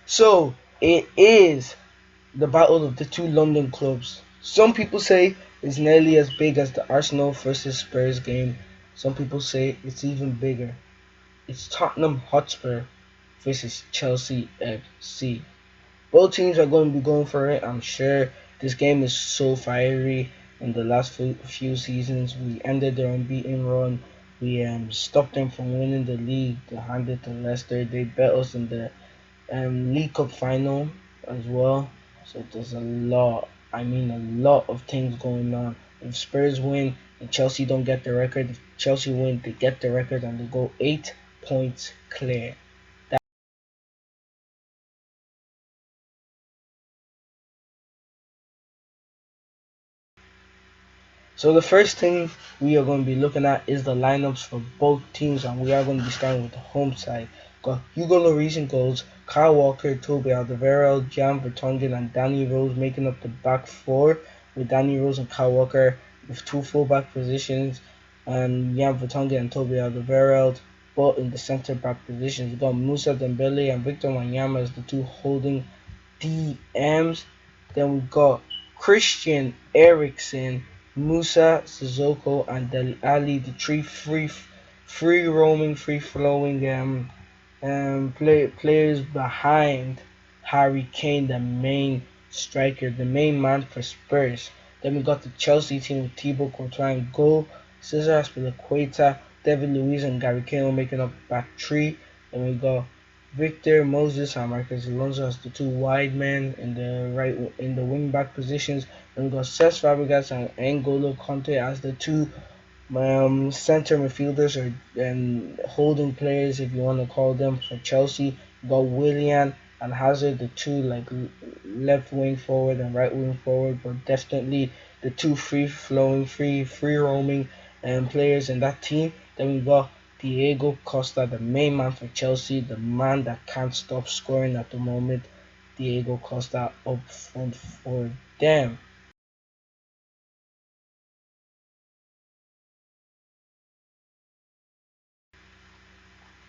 So it is the battle of the two London clubs. Some people say it's nearly as big as the Arsenal versus Spurs game. Some people say it's even bigger. It's Tottenham Hotspur versus Chelsea FC. Both teams are going to be going for it. I'm sure this game is so fiery. In the last few seasons, we ended their unbeaten run. We stopped them from winning the league. They handed to Leicester. They bet us in the League Cup final as well. So there's a lot. I mean, a lot of things going on. If Spurs win and Chelsea don't get the record, if Chelsea win, they get the record and they go 8 points clear. So the first thing we are going to be looking at is the lineups for both teams, and we are going to be starting with the home side. Got Hugo Lloris in goals, Kyle Walker, Toby Alderweireld, Jan Vertonghen, and Danny Rose making up the back four, with Danny Rose and Kyle Walker with two fullback positions, and Jan Vertonghen and Toby Alderweireld both in the centre back positions. We got Musa Dembele and Victor Wanyama as the two holding DMs. Then we got Christian Eriksen, Musa Sissoko, and Dele Alli, the three free roaming, free flowing players behind Harry Kane, the main striker, the main man for Spurs. Then we got the Chelsea team with Thibaut Courtois in goal, Cesar Azpilicueta, David Luiz, and Gary Cahill making up back three. Then we got Victor Moses and Marcus Alonso as the two wide men in the wing back positions. Then we got Cesc Fabregas and N'Golo Conte as the two center midfielders or holding players, if you want to call them, for Chelsea. We got Willian and Hazard, the two like left wing forward and right wing forward, but definitely the two free flowing, free roaming players in that team. Then we got Diego Costa, the main man for Chelsea, the man that can't stop scoring at the moment. Diego Costa up front for them.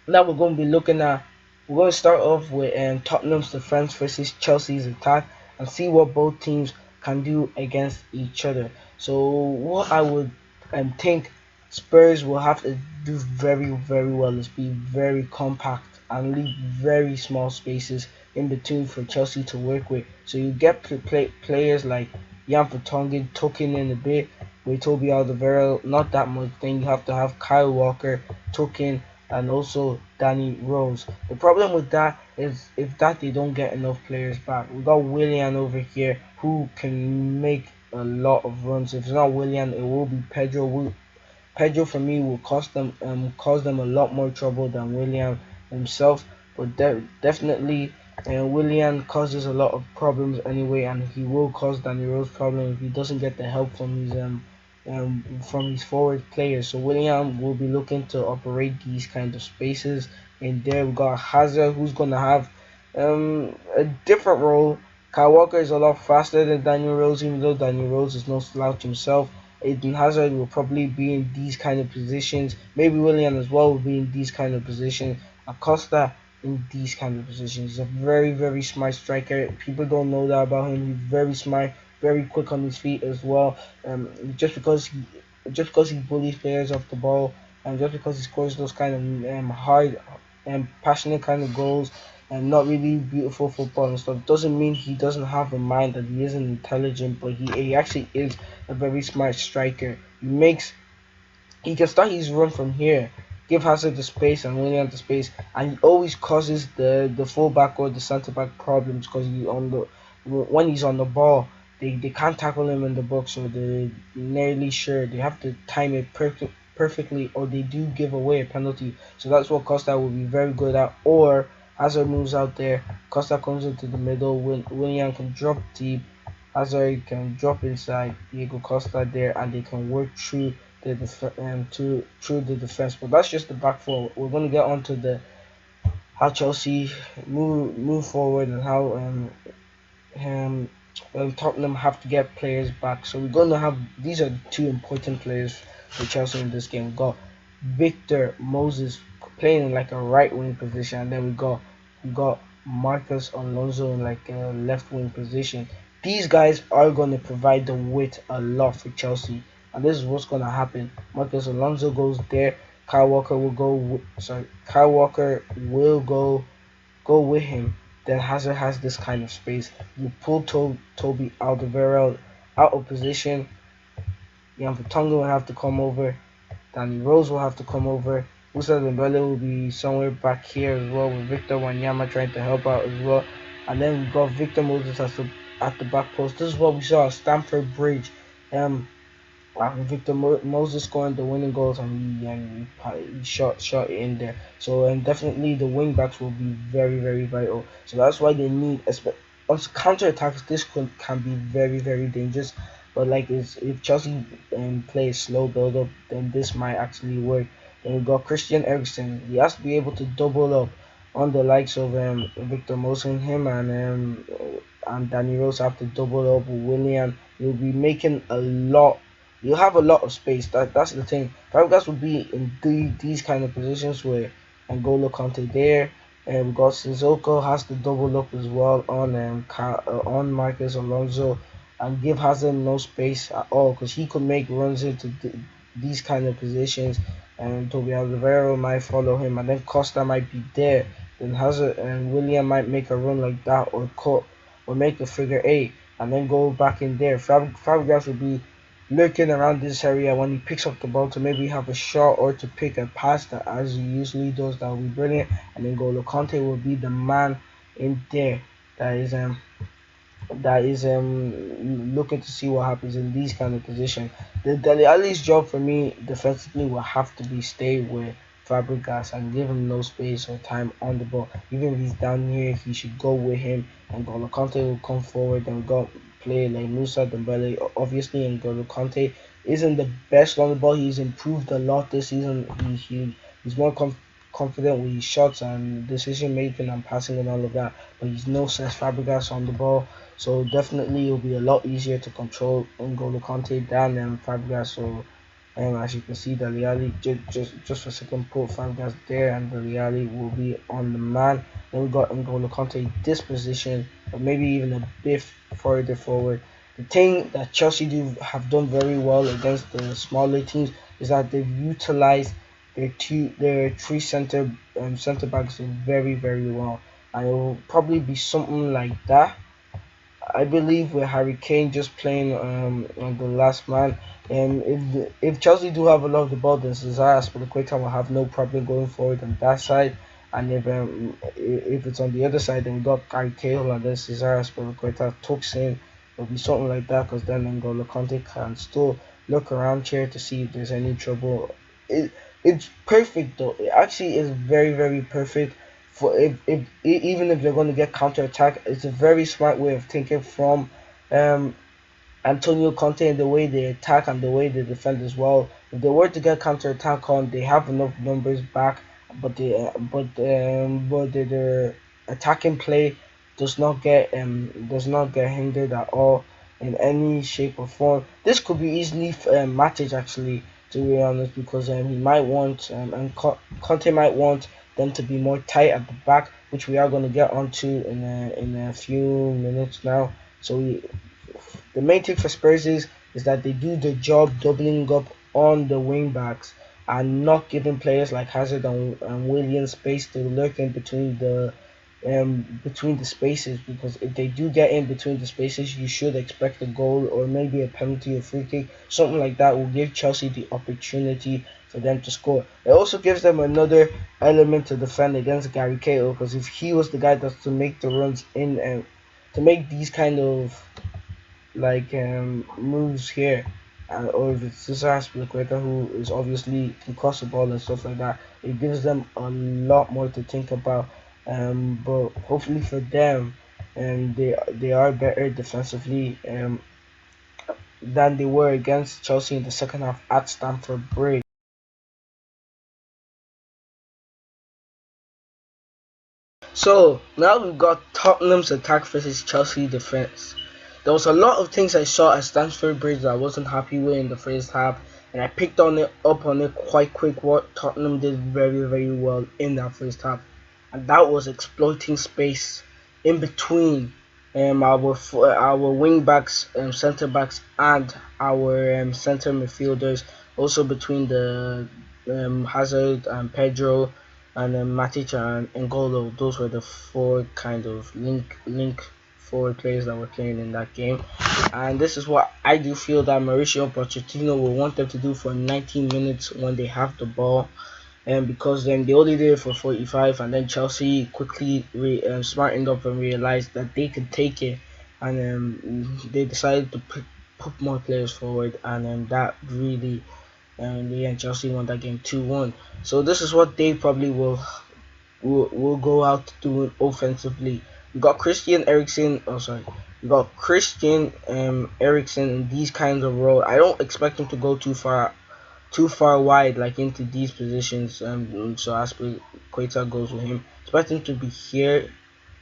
Now we're going to start off with Tottenham's defense versus Chelsea's attack and see what both teams can do against each other. So what I would think Spurs will have to do very well is be very compact and leave very small spaces in between for Chelsea to work with. So you get players like Jan Vertonghen tucking in a bit with Toby Alderweireld, not that much. Then you have to have Kyle Walker tucking and also Danny Rose. The problem with that is if that they don't get enough players back. We got Willian over here who can make a lot of runs. If it's not Willian, it will be Pedro. Pedro for me will cause them a lot more trouble than Willian himself. But definitely, Willian causes a lot of problems anyway, and he will cause Danny Rose problems if he doesn't get the help from his forward players. So William will be looking to operate these kind of spaces. And there we got Hazard, who's gonna have a different role. Kyle Walker is a lot faster than Daniel Rose, even though Daniel Rose is no slouch himself. Eden Hazard will probably be in these kind of positions. Maybe William as well will be in these kind of positions. Acosta in these kind of positions. He's a very smart striker. People don't know that about him. He's very smart, very quick on his feet as well. Um, just because he just because he bullies players off the ball and just because he scores those kind of hard and passionate kind of goals and not really beautiful football and stuff doesn't mean he doesn't have a mind that he isn't intelligent, but he actually is a very smart striker. He can start his run from here, give Hazard the space and Willian the space, and he always causes the fullback or the centre back problems because he on the when he's on the ball. They can't tackle him in the box, or they're nearly sure they have to time it perfectly, or they do give away a penalty. So that's what Costa will be very good at. Or Hazard moves out there, Costa comes into the middle, Willian can drop deep, Hazard can drop inside, Diego Costa there, and they can work through through the defense. But that's just the back four. We're gonna get onto the how Chelsea move forward and how um Tottenham have to get players back. So we're gonna have these are the two important players for Chelsea in this game. We got Victor Moses playing in like a right wing position, and then we got Marcus Alonso in like a left wing position. These guys are going to provide the width a lot for Chelsea, and this is what's going to happen. Marcus Alonso goes there. Kyle Walker will go. Sorry, Kyle Walker will go with him. Then Hazard has this kind of space. You pull Toby Alderweireld out of position. Jan Vertonghen will have to come over. Danny Rose will have to come over. Musa Dembele will be somewhere back here as well, with Victor Wanyama trying to help out as well. And then we've got Victor Moses at the back post. This is what we saw at Stamford Bridge. Victor Moses scoring the winning goals, and he shot it in there. So definitely the wing backs will be very vital. So that's why they need on counter attacks. This can be very dangerous. But like if Chelsea play a slow build up, then this might actually work. Then we got Christian Eriksen. He has to be able to double up on the likes of Victor Moses, him and Danny Rose have to double up with Willian. You'll be making a lot. You have a lot of space. That's the thing. Fabregas will be in these kind of positions where N'Golo Kante there. And we got Sissoko has to double up as well on Marcus Alonso, and give Hazard no space at all, because he could make runs into these kind of positions, and Toby Alderweireld might follow him, and then Costa might be there. Then Hazard and William might make a run like that, or cut, or make a figure eight, and then go back in there. Fabregas will be lurking around this area when he picks up the ball to maybe have a shot or to pick a pass that, as he usually does, that will be brilliant. And then N'Golo Kante will be the man in there that is looking to see what happens in these kind of positions. The Dele Alli's job for me defensively will have to be stay with Fabregas and give him no space or time on the ball. Even if he's down here, he should go with him, and N'Golo Kante will come forward and go play like Musa Dembele. Obviously, N'Golo Kante isn't the best on the ball. He's improved a lot this season. He's more confident with his shots and decision making and passing and all of that, but he's no Cesc Fabregas on the ball. So definitely it'll be a lot easier to control N'Golo Kante than Fabregas. So as you can see, Dele Alli just for a second put Fabregas there, and Dele Alli will be on the man. Then we got N'Golo Kante this position, but maybe even a bit further forward. The thing that Chelsea have done very well against the smaller teams is that they've utilized their three center backs very well, and it will probably be something like that, I believe, with Harry Kane just playing on the last man. And if Chelsea do have a lot of the ball, then Cesar Azpilicueta will have no problem going forward on that side. And if it's on the other side, then we got Gary Cahill, and then Cesar Azpilicueta tucks in. It'll be something like that, because then N'Golo Kante can still look around here to see if there's any trouble. It's perfect though. It actually is very perfect for if even if they're going to get counter attack. It's a very smart way of thinking from um Antonio Conte, and the way they attack and the way they defend as well. If they were to get counter attack on, they have enough numbers back, but their attacking play does not get hindered at all in any shape or form. This could be easily Matic actually, to be honest, because he might want and Conte might want them to be more tight at the back, which we are going to get onto in a few minutes now. So the main thing for Spurs is that they do the job doubling up on the wing backs and not giving players like Hazard and Williams space to lurk in between the spaces, because if they do get in between the spaces, you should expect a goal or maybe a penalty or free kick. Something like that will give Chelsea the opportunity for them to score. It also gives them another element to defend against Gary Cahill, because if he was the guy that's to make the runs in and to make these kind of like moves here, or if it's Cesar Azpilicueta, who is obviously can cross the ball and stuff like that, it gives them a lot more to think about. But hopefully for them, they are better defensively than they were against Chelsea in the second half at Stamford Bridge. So now we've got Tottenham's attack versus Chelsea defense. There was a lot of things I saw at Stamford Bridge that I wasn't happy with in the first half, and I picked up on it quite quick. What Tottenham did very well in that first half. and that was exploiting space in between our wing backs, center backs, and our center midfielders. Also between the Hazard and Pedro and Matic and N'Golo. Those were the four kind of link forward players that were playing in that game. And this is what I do feel that Mauricio Pochettino will want them to do for 90 minutes when they have the ball, and because then they only did it for 45, and then Chelsea quickly smartened up and realized that they could take it, and they decided to put more players forward, and that really, and Chelsea won that game 2-1. So this is what they probably will go out doing offensively. We got Christian Eriksen. Oh, sorry. We got Christian Eriksen in these kinds of roles. I don't expect him to go too far wide, like into these positions. So Queta goes with him. Expect him to be here,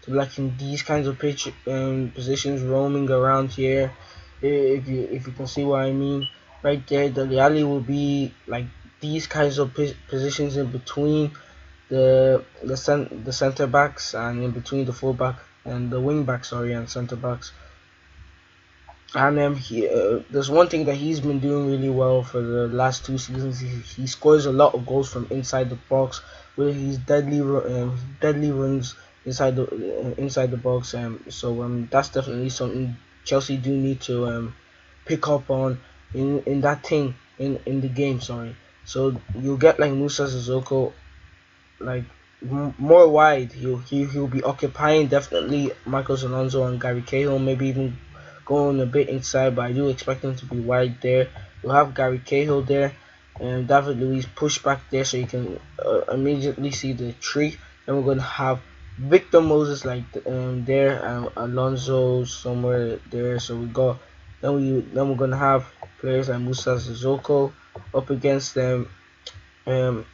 to like in these kinds of positions, roaming around here. If you can see what I mean, right there, the Alley will be like these kinds of positions in between the center backs and in between the fullback and the wing backs, sorry, and center backs. And there's one thing that he's been doing really well for the last 2 seasons. He scores a lot of goals from inside the box, where he's deadly runs inside the box. So that's definitely something Chelsea do need to pick up on in that thing in the game. Sorry. So you'll get like Musa Sissoko like more wide. He'll be occupying definitely Marcos Alonso and Gary Cahill, maybe even going a bit inside, but I do expect him to be wide there. We'll have Gary Cahill there, and David Luiz push back there so you can immediately see the tree. Then we're going to have Victor Moses like there, and Alonso somewhere there. So we got then we're going to have players like Musa Sissoko up against them. Um,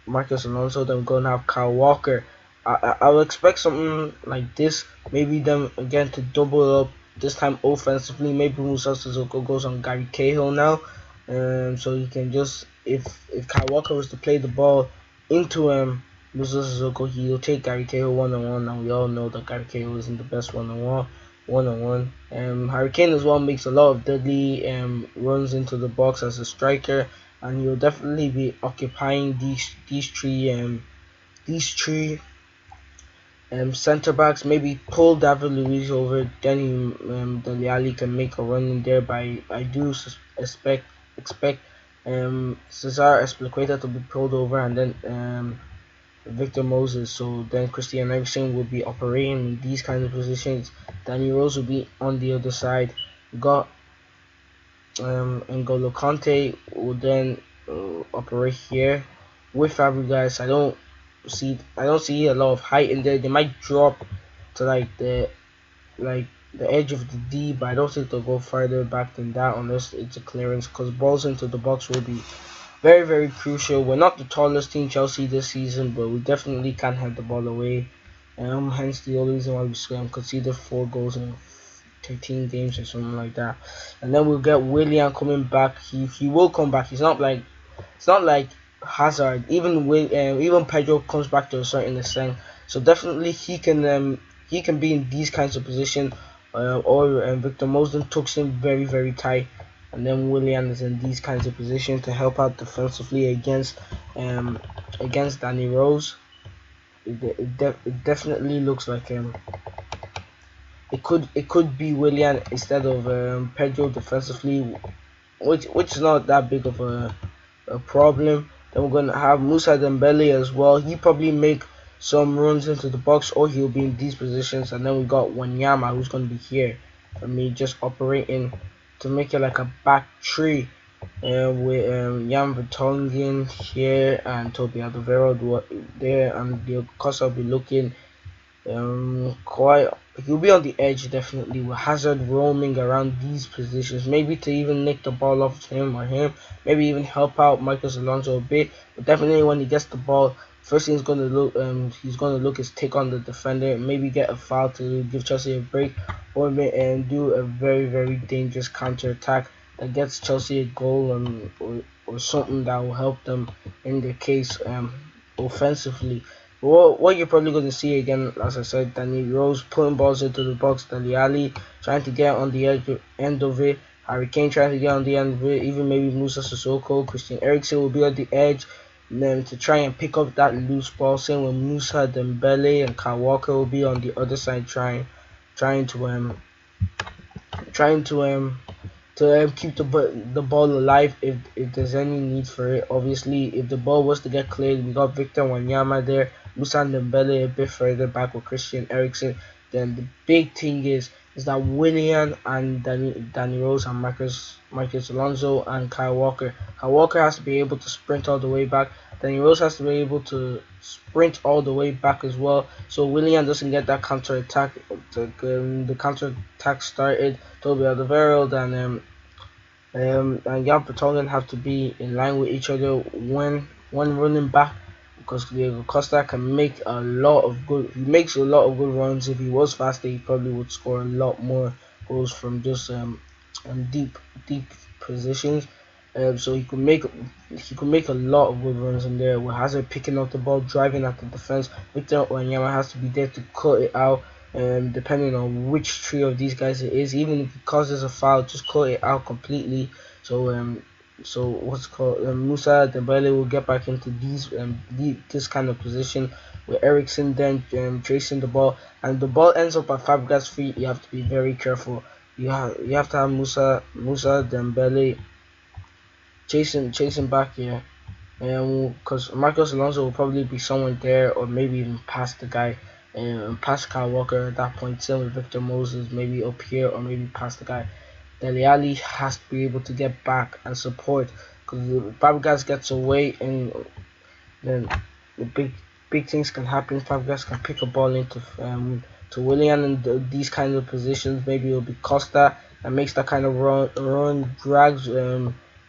Marcus Alonso, then we're going to have Kyle Walker. I will expect something like this. Maybe them again to double up this time offensively. Maybe Musa Sissoko goes on Gary Cahill now, so you can just if Kyle Walker was to play the ball into Musa Sissoko, he'll take Gary Cahill 1-on-1, and we all know that Gary Cahill isn't the best 1-on-1. 1-on-1. Harry Kane as well makes a lot of deadly runs into the box as a striker, and he'll definitely be occupying these three centre backs. Maybe pull David Luiz over, then Dele Alli can make a run in there. But I do expect Cesar Azpilicueta to be pulled over, and then Victor Moses. So then Christian Eriksen will be operating in these kinds of positions. Danny Rose will be on the other side. We got N'Golo Kante will then operate here with Fabregas. I don't see a lot of height in there. They might drop to like the edge of the D, but I don't think they'll go farther back than that unless it's a clearance, because balls into the box will be very, very crucial. We're not the tallest team, Chelsea, this season, but we definitely can't have the ball away. Hence the only reason why we conceded 4 goals in 13 games or something like that. And then we'll get Willian coming back. He will come back. It's not like Hazard. Even Pedro comes back to a certain extent. So definitely he can be in these kinds of positions. Or Victor Mosden tucks in very, very tight, and then Willian is in these kinds of positions to help out defensively against Danny Rose. It definitely looks like it could be Willian instead of Pedro defensively, which is not that big of a problem. Then we're gonna have Musa Dembele as well. He probably make some runs into the box, or he'll be in these positions. And then we got Wanyama, who's gonna be here for me, just operating to make it like a back three, with Jan Vertonghen here and Toby Alderweireld there, and the Costa will be looking quite. He'll be on the edge definitely, with Hazard roaming around these positions, maybe to even nick the ball off him, maybe even help out Marcos Alonso a bit. But definitely when he gets the ball, first thing he's gonna look is take on the defender, maybe get a foul to give Chelsea a break, or do a very, very dangerous counter attack that gets Chelsea a goal, or something that will help them in their case offensively. what you're probably going to see again, as I said, Danny Rose putting balls into the box, Dele Alli trying to get on the end of it, Harry Kane trying to get on the end of it, even maybe Musa Sissoko, Christian Eriksen will be on the edge, and then to try and pick up that loose ball. Same with Musa Dembele and Kyle Walker will be on the other side trying to trying to keep the ball alive if there's any need for it. Obviously, if the ball was to get cleared, we got Victor Wanyama there, Musa Dembele a bit further back with Christian Eriksen. Then the big thing is that Willian and Danny Rose and Marcus Alonso and Kyle Walker. Kyle Walker has to be able to sprint all the way back. Danny Rose has to be able to sprint all the way back as well. So Willian doesn't get that counter attack. The counter attack started. Toby Alderweireld and Jan Vertonghen have to be in line with each other when running back, because Diego Costa can make a lot of good. He makes a lot of good runs. If he was faster, he probably would score a lot more goals from just deep positions. So he could make a lot of good runs in there. With Hazard picking up the ball, driving at the defense, Victor Wanyama has to be there to cut it out. Depending on which three of these guys it is, even if it causes a foul, just cut it out completely. So what's called Musa Dembele will get back into this kind of position with Ericsson then chasing the ball, and the ball ends up at Fabregas' feet. You have to be very careful. You have to have Musa Dembele chasing back here, because Marcos Alonso will probably be someone there, or maybe even past the guy, past Kyle Walker at that point. Same with Victor Moses, maybe up here, or maybe past the guy. Dele Alli has to be able to get back and support, because Fabregas gets away, and then the big things can happen. Fabregas can pick a ball into to Willian in these kinds of positions. Maybe it'll be Costa that makes that kind of run drags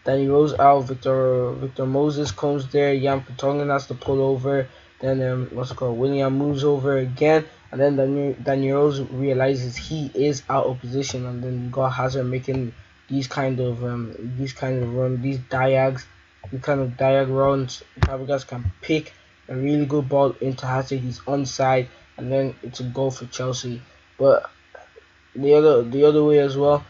Danny Rose out. Victor Moses comes there. Jan Vertonghen has to pull over. Then what's it called? William moves over again, and then Danny Rose realizes he is out of position, and then you got Hazard making these kind of run, these diag runs. Fabregas can pick a really good ball into Hazard. He's onside, and then it's a goal for Chelsea. But the other way as well.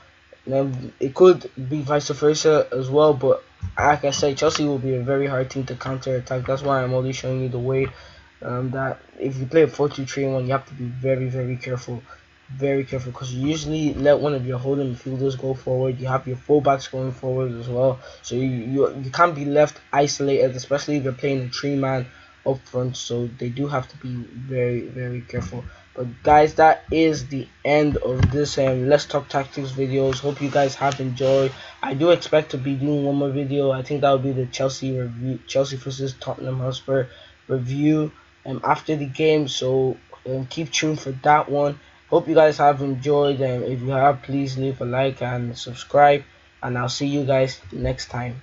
It could be vice versa as well, but like I said, Chelsea will be a very hard team to counter attack. That's why I'm only showing you the way that if you play a 4-2-3-1, you have to be very careful, because you usually let one of your holding midfielders go forward. You have your fullbacks going forward as well, so you can't be left isolated, especially if you're playing a 3-man up front. So they do have to be very careful. But guys, that is the end of this Let's Talk Tactics videos. Hope you guys have enjoyed. I do expect to be doing one more video. I think that will be the Chelsea review, Chelsea versus Tottenham Hotspur review after the game. So keep tuned for that one. Hope you guys have enjoyed, and if you have, please leave a like and subscribe, and I'll see you guys next time.